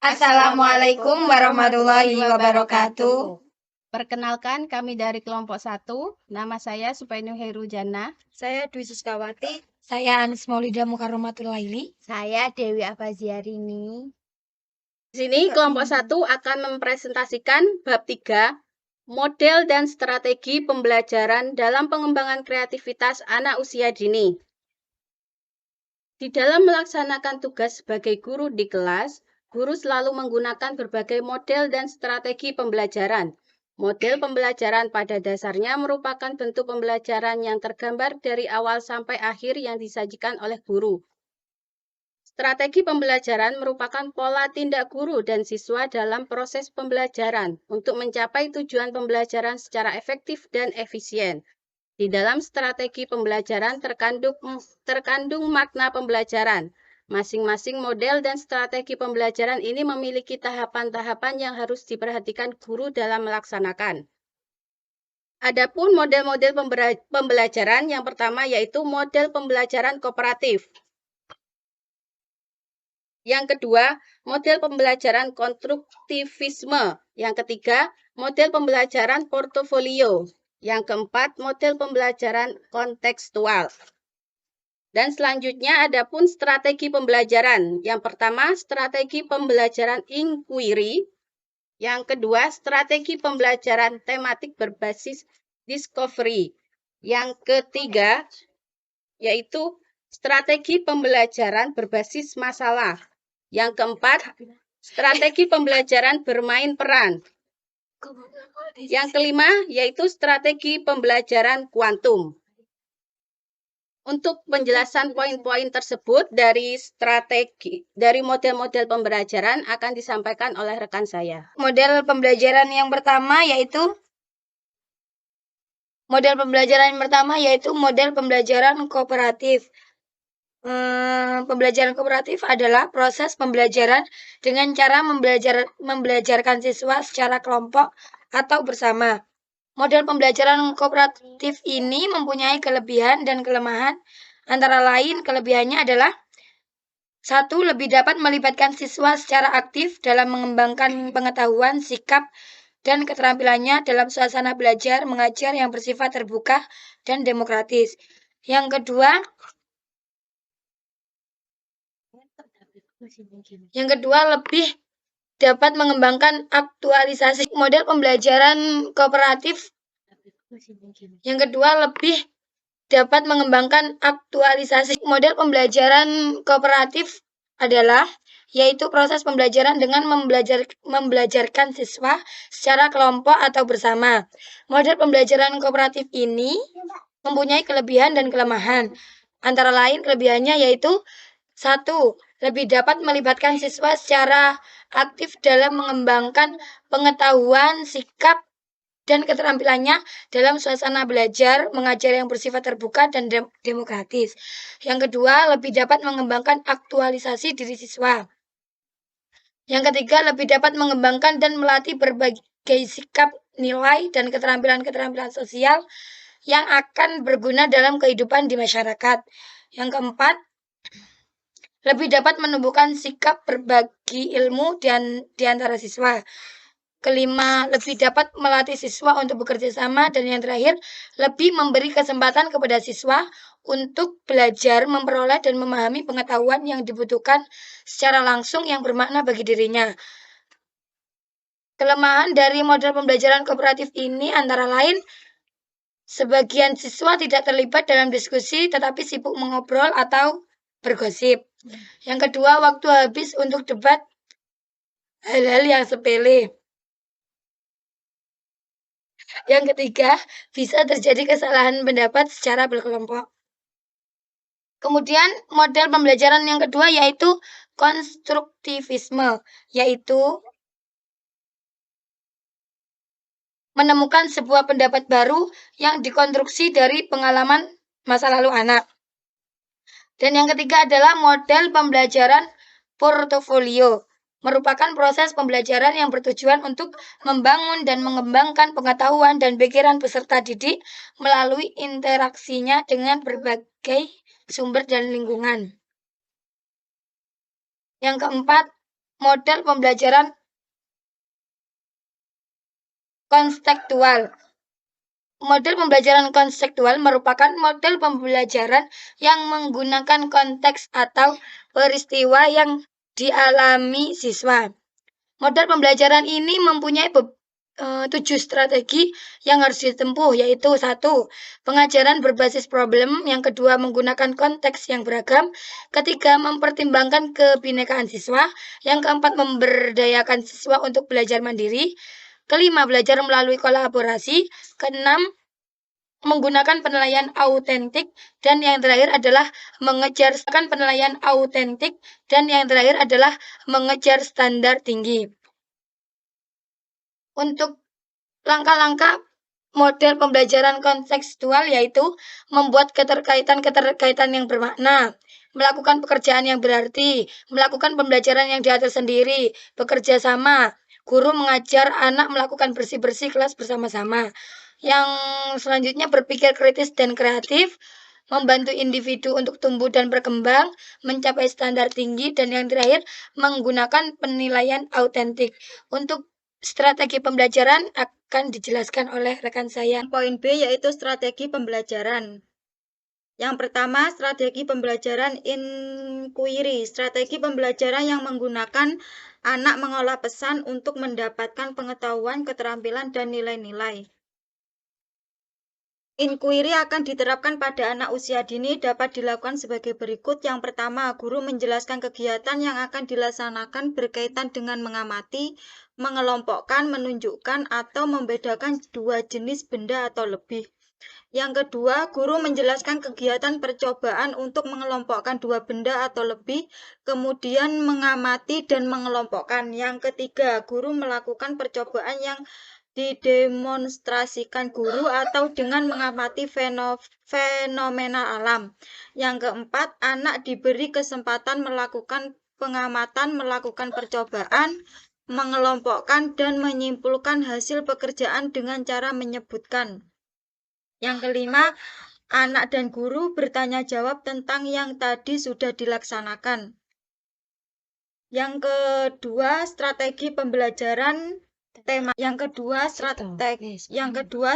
Assalamualaikum warahmatullahi wabarakatuh. Perkenalkan, kami dari kelompok 1. Nama saya Supainu Herujana. Saya Dwi Suskawati. Saya Anis Maulida Mukarromatul Laili. Saya Dewi Abaziarini. Di sini kelompok 1 akan mempresentasikan bab 3, model dan strategi pembelajaran dalam pengembangan kreativitas anak usia dini. Di dalam melaksanakan tugas sebagai guru di kelas, guru selalu menggunakan berbagai model dan strategi pembelajaran. Model pembelajaran pada dasarnya merupakan bentuk pembelajaran yang tergambar dari awal sampai akhir yang disajikan oleh guru. Strategi pembelajaran merupakan pola tindak guru dan siswa dalam proses pembelajaran untuk mencapai tujuan pembelajaran secara efektif dan efisien. Di dalam strategi pembelajaran terkandung makna pembelajaran. Masing-masing model dan strategi pembelajaran ini memiliki tahapan-tahapan yang harus diperhatikan guru dalam melaksanakan. Adapun model-model pembelajaran yang pertama yaitu model pembelajaran kooperatif. Yang kedua, model pembelajaran konstruktivisme. Yang ketiga, model pembelajaran portofolio. Yang keempat, model pembelajaran kontekstual. Dan selanjutnya ada pun strategi pembelajaran. Yang pertama, strategi pembelajaran inquiry. Yang kedua, strategi pembelajaran tematik berbasis discovery. Yang ketiga, yaitu strategi pembelajaran berbasis masalah. Yang keempat, strategi pembelajaran bermain peran. Yang kelima, yaitu strategi pembelajaran kuantum. Untuk penjelasan poin-poin tersebut dari model-model pembelajaran akan disampaikan oleh rekan saya. Model pembelajaran yang pertama yaitu model pembelajaran kooperatif. Pembelajaran kooperatif adalah proses pembelajaran dengan cara membelajarkan siswa secara kelompok atau bersama. Model pembelajaran kooperatif ini mempunyai kelebihan dan kelemahan. Antara lain, kelebihannya adalah 1. Lebih dapat melibatkan siswa secara aktif dalam mengembangkan pengetahuan, sikap, dan keterampilannya dalam suasana belajar mengajar yang bersifat terbuka dan demokratis. Yang kedua, lebih dapat mengembangkan aktualisasi model pembelajaran kooperatif. Yang kedua, lebih dapat mengembangkan aktualisasi model pembelajaran kooperatif adalah yaitu proses pembelajaran dengan membelajarkan siswa secara kelompok atau bersama. Model pembelajaran kooperatif ini mempunyai kelebihan dan kelemahan. Antara lain kelebihannya yaitu 1. Lebih dapat melibatkan siswa secara aktif dalam mengembangkan pengetahuan, sikap, dan keterampilannya dalam suasana belajar mengajar yang bersifat terbuka dan demokratis. Yang kedua, lebih dapat mengembangkan aktualisasi diri siswa. Yang ketiga, lebih dapat mengembangkan dan melatih berbagai sikap, nilai, dan keterampilan-keterampilan sosial yang akan berguna dalam kehidupan di masyarakat. Yang keempat, lebih dapat menumbuhkan sikap berbagi ilmu di antara siswa. Kelima, lebih dapat melatih siswa untuk bekerja sama. Dan yang terakhir, lebih memberi kesempatan kepada siswa untuk belajar, memperoleh dan memahami pengetahuan yang dibutuhkan secara langsung yang bermakna bagi dirinya. Kelemahan dari model pembelajaran kooperatif ini antara lain, sebagian siswa tidak terlibat dalam diskusi tetapi sibuk mengobrol atau bergosip. Yang kedua, waktu habis untuk debat hal-hal yang sepele. Yang ketiga, bisa terjadi kesalahan pendapat secara berkelompok. Kemudian, model pembelajaran yang kedua yaitu konstruktivisme, yaitu menemukan sebuah pendapat baru yang dikonstruksi dari pengalaman masa lalu anak. Dan yang ketiga adalah model pembelajaran portofolio, merupakan proses pembelajaran yang bertujuan untuk membangun dan mengembangkan pengetahuan dan pikiran peserta didik melalui interaksinya dengan berbagai sumber dan lingkungan. Yang keempat, model pembelajaran konstekstual. Model pembelajaran konstekstual merupakan model pembelajaran yang menggunakan konteks atau peristiwa yang dialami siswa. Model pembelajaran ini mempunyai 7 strategi yang harus ditempuh, yaitu 1. Pengajaran berbasis problem, yang kedua menggunakan konteks yang beragam, ketiga mempertimbangkan kebinekaan siswa, yang keempat memberdayakan siswa untuk belajar mandiri, kelima belajar melalui kolaborasi, keenam menggunakan penilaian autentik, dan yang terakhir adalah mengejar standar tinggi. Untuk langkah-langkah model pembelajaran kontekstual yaitu membuat keterkaitan yang bermakna, melakukan pekerjaan yang berarti, melakukan pembelajaran yang diatur sendiri, bekerja sama, guru mengajar anak melakukan bersih-bersih kelas bersama-sama. Yang selanjutnya berpikir kritis dan kreatif, membantu individu untuk tumbuh dan berkembang, mencapai standar tinggi, dan yang terakhir menggunakan penilaian autentik. Untuk strategi pembelajaran akan dijelaskan oleh rekan saya. Poin B yaitu strategi pembelajaran. Yang pertama, strategi pembelajaran inquiry. Strategi pembelajaran yang menggunakan anak mengolah pesan untuk mendapatkan pengetahuan, keterampilan, dan nilai-nilai. Inquiry akan diterapkan pada anak usia dini dapat dilakukan sebagai berikut. Yang pertama, guru menjelaskan kegiatan yang akan dilaksanakan berkaitan dengan mengamati, mengelompokkan, menunjukkan, atau membedakan dua jenis benda atau lebih. Yang kedua, guru menjelaskan kegiatan percobaan untuk mengelompokkan dua benda atau lebih, kemudian mengamati dan mengelompokkan. Yang ketiga, guru melakukan percobaan yang didemonstrasikan guru atau dengan mengamati fenomena alam. Yang keempat, anak diberi kesempatan melakukan pengamatan, melakukan percobaan, mengelompokkan, dan menyimpulkan hasil pekerjaan dengan cara menyebutkan. Yang kelima, anak dan guru bertanya jawab tentang yang tadi sudah dilaksanakan. Yang kedua, strategi pembelajaran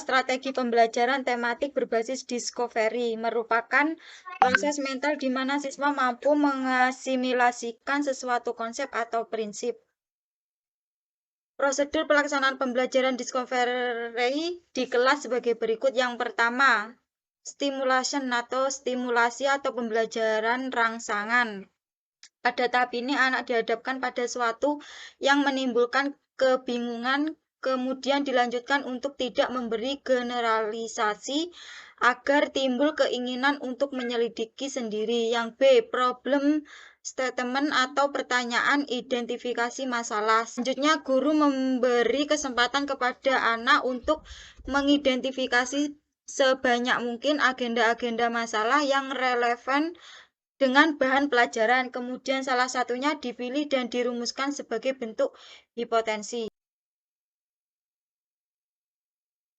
strategi pembelajaran tematik berbasis discovery merupakan proses mental di mana siswa mampu mengasimilasikan sesuatu konsep atau prinsip. Prosedur pelaksanaan pembelajaran discovery di kelas sebagai berikut. Yang pertama, stimulasi atau pembelajaran rangsangan. Pada tahap ini, anak dihadapkan pada sesuatu yang menimbulkan kebingungan, kemudian dilanjutkan untuk tidak memberi generalisasi agar timbul keinginan untuk menyelidiki sendiri. Yang B, problem statement atau pertanyaan identifikasi masalah. Selanjutnya, guru memberi kesempatan kepada anak untuk mengidentifikasi sebanyak mungkin agenda-agenda masalah yang relevan dengan bahan pelajaran, kemudian salah satunya dipilih dan dirumuskan sebagai bentuk hipotensi.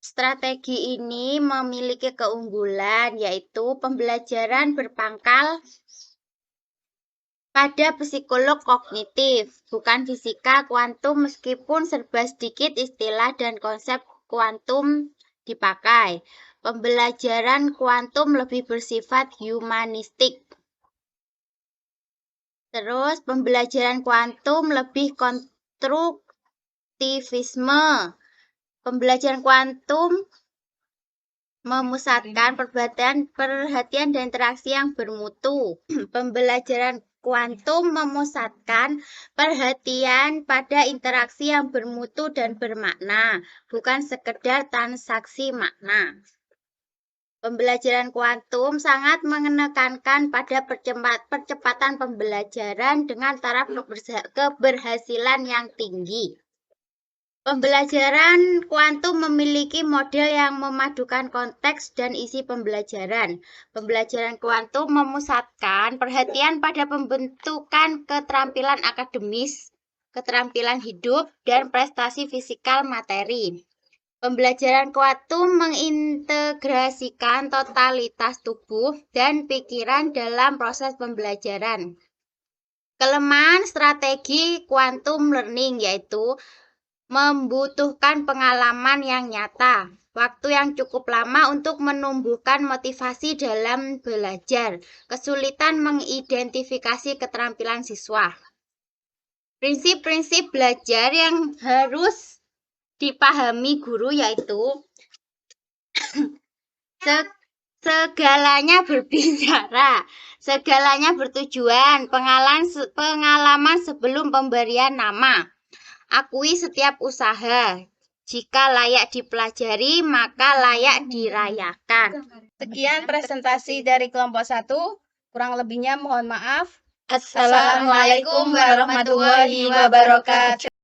Strategi ini memiliki keunggulan, yaitu pembelajaran berpangkal pada psikolog kognitif, bukan fisika kuantum, meskipun serba sedikit istilah dan konsep kuantum dipakai. Pembelajaran kuantum lebih bersifat humanistik. Terus, pembelajaran kuantum lebih konstruktivisme. Pembelajaran kuantum memusatkan perhatian dan interaksi yang bermutu. Pembelajaran kuantum memusatkan perhatian pada interaksi yang bermutu dan bermakna, bukan sekedar transaksi makna. Pembelajaran kuantum sangat menekankan pada percepatan pembelajaran dengan taraf keberhasilan yang tinggi. Pembelajaran kuantum memiliki model yang memadukan konteks dan isi pembelajaran. Pembelajaran kuantum memusatkan perhatian pada pembentukan keterampilan akademis, keterampilan hidup, dan prestasi fisikal materi. Pembelajaran kuantum mengintegrasikan totalitas tubuh dan pikiran dalam proses pembelajaran. Kelemahan strategi quantum learning yaitu membutuhkan pengalaman yang nyata, waktu yang cukup lama untuk menumbuhkan motivasi dalam belajar, kesulitan mengidentifikasi keterampilan siswa. Prinsip-prinsip belajar yang harus dipahami guru yaitu segalanya berbicara, segalanya bertujuan, pengalaman sebelum pemberian nama, akui setiap usaha, jika layak dipelajari maka layak dirayakan. Sekian presentasi dari kelompok 1. Kurang lebihnya mohon maaf. Assalamualaikum warahmatullahi wabarakatuh.